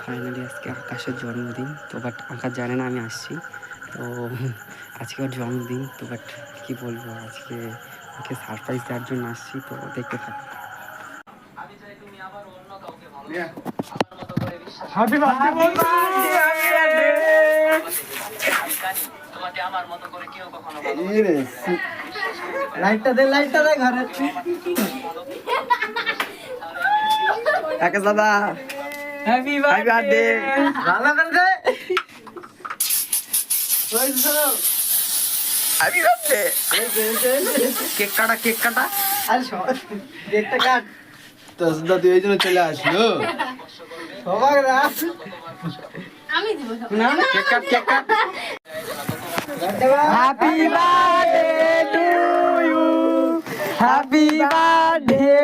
Finally আজকে আকাশের জন্মদিন, তো বাট আকাশ জানে না আমি আসছি। তো আজকে ওর জন্মদিন, তো বাট কী বলবো, আজকে ওকে সারপ্রাইজ দেওয়ার জন্য আসছি, তো দেখতে থাকো। লাইটটা দে ঘরে। আকাশ দাদা হ্যাপি বার্থডে। ভালো করে দে। Happy birthday. কেক কাটা আরে কেকটা কাট। তো তুই এই জন্য চলে আসলো। সবাই আমি দিব না না cake cut. Happy birthday to you. Happy birthday.